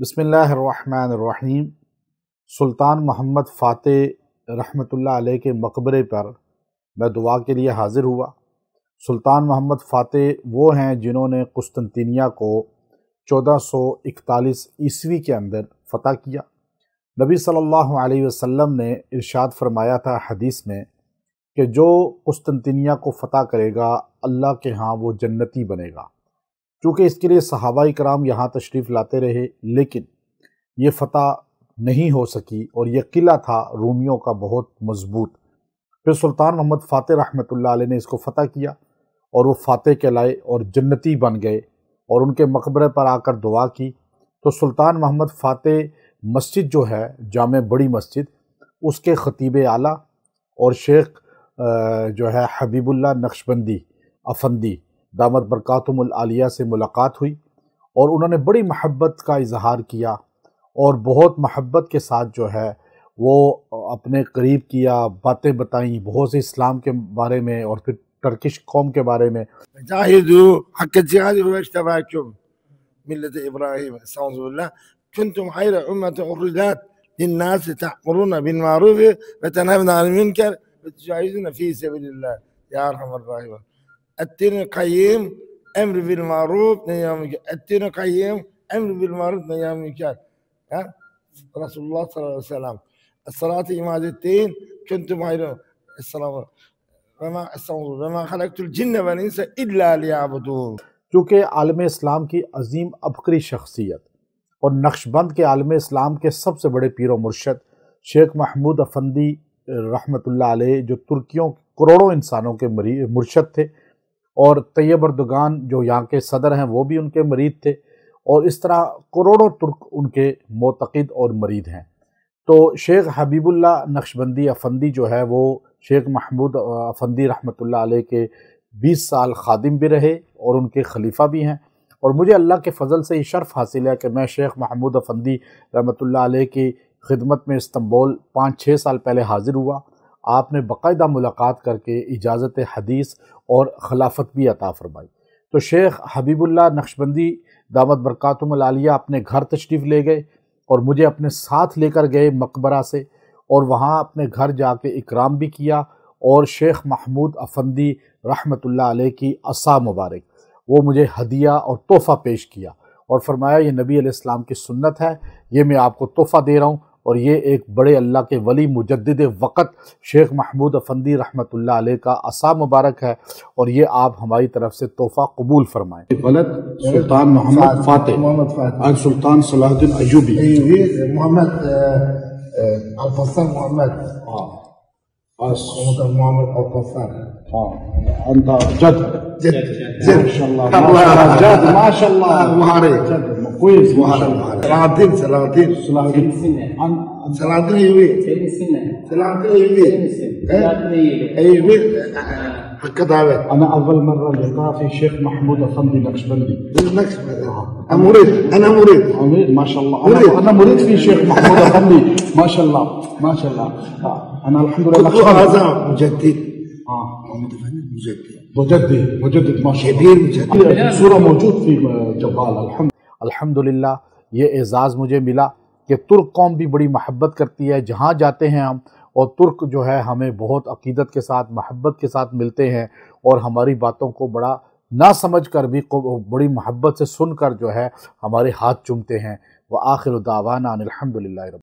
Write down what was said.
بسم اللہ الرحمن الرحیم۔ سلطان محمد فاتح رحمۃ اللہ علیہ کے مقبرے پر میں دعا کے لیے حاضر ہوا۔ سلطان محمد فاتح وہ ہیں جنہوں نے قسطنطنیہ کو 1441 عیسوی کے اندر فتح کیا۔ نبی صلی اللہ علیہ وسلم نے ارشاد فرمایا تھا حدیث میں کہ جو قسطنطنیہ کو فتح کرے گا اللہ کے ہاں وہ جنتی بنے گا۔ چونکہ اس کے لیے صحابہ کرام یہاں تشریف لاتے رہے لیکن یہ فتح نہیں ہو سکی، اور یہ قلعہ تھا رومیوں کا بہت مضبوط۔ پھر سلطان محمد فاتح رحمۃ اللہ علیہ نے اس کو فتح کیا اور وہ فاتح کہلائے اور جنتی بن گئے، اور ان کے مقبرے پر آ کر دعا کی تو سلطان محمد فاتح مسجد جو ہے جامع بڑی مسجد، اس کے خطیب اعلیٰ اور شیخ جو ہے حبیب اللہ نقشبندی افندی دامت برکاتہم العالیہ سے ملاقات ہوئی، اور انہوں نے بڑی محبت کا اظہار کیا اور بہت محبت کے ساتھ جو ہے وہ اپنے قریب کیا، باتیں بتائیں بہت سے اسلام کے بارے میں اور پھر ٹرکش قوم کے بارے میں۔ جاہدوا حق الجهاد هو اجتباكم ملة إبراهيم استعوذ بالله كنتم خير أمة أخرجت للناس تأمرون بالمعروف وتنهون عن المنكر وتجاهدون في سبيل الله يا أرحم الراحمين۔ الدين القيم امر بالمعروف نهي عن المنكر، الدين القيم امر بالمعروف نهي عن المنكر، رسول الله صلى الله عليه وسلم الصلاة عماد الدين كنتم خير السلام وما خلقت الجن والانس الا ليعبدون۔ چونکہ عالم اسلام کی عظیم عبقری شخصیت اور نقشبند کے عالم اسلام کے سب سے بڑے پیر و مرشد شیخ محمود افندی رحمۃ اللہ علیہ، جو ترکیوں کروڑوں انسانوں کے مرشد تھے، اور طیب اردگان جو یہاں کے صدر ہیں وہ بھی ان کے مرید تھے، اور اس طرح کروڑوں ترک ان کے معتقد اور مرید ہیں۔ تو شیخ حبیب اللہ نقشبندی افندی جو ہے وہ شیخ محمود افندی رحمۃ اللہ علیہ کے 20 سال خادم بھی رہے اور ان کے خلیفہ بھی ہیں، اور مجھے اللہ کے فضل سے یہ شرف حاصل ہے کہ میں شیخ محمود افندی رحمۃ اللہ علیہ کی خدمت میں استنبول 5-6 سال پہلے حاضر ہوا۔ آپ نے باقاعدہ ملاقات کر کے اجازت حدیث اور خلافت بھی عطا فرمائی۔ تو شیخ حبیب اللہ نقشبندی دامت برکاتہم العالیہ اپنے گھر تشریف لے گئے اور مجھے اپنے ساتھ لے کر گئے مقبرہ سے، اور وہاں اپنے گھر جا کے اکرام بھی کیا، اور شیخ محمود افندی رحمۃ اللہ علیہ کی عصا مبارک وہ مجھے ہدیہ اور تحفہ پیش کیا، اور فرمایا یہ نبی علیہ السلام کی سنت ہے، یہ میں آپ کو تحفہ دے رہا ہوں، اور یہ ایک بڑے اللہ کے ولی مجدد وقت شیخ محمود افندی رحمۃ اللہ علیہ کا عصا مبارک ہے، اور یہ آپ ہماری طرف سے تحفہ قبول فرمائیں۔ ولد سلطان محمد فاتح عن سلطان صلاح الدین ایوبی محمد الفصل محمد محمد الفصل انت جد ما شاء الله جد ما شاء الله مهاري كويس ما شاء الله صلاح الدين صلاح الدين صلاح الدين صلاح الدين ايوبي صلاح الدين ايوبي هكذا انا اول مره لقاء في شيخ محمود افندي نقشبندي انا مريد ما شاء الله انا مريد في شيخ محمود افندي ما شاء الله ما شاء الله انا الحمد لله كنت هذا مجدد محمود افندي مجدد ما شاء كبير الله مجدد صوره موجود في جبال الحمدللہ یہ اعزاز مجھے ملا کہ ترک قوم بھی بڑی محبت کرتی ہے، جہاں جاتے ہیں ہم، اور ترک جو ہے ہمیں بہت عقیدت کے ساتھ محبت کے ساتھ ملتے ہیں، اور ہماری باتوں کو بڑا نہ سمجھ کر بھی بڑی محبت سے سن کر جو ہے ہمارے ہاتھ چومتے ہیں۔ وآخر دعوانا ان الحمدللہ رب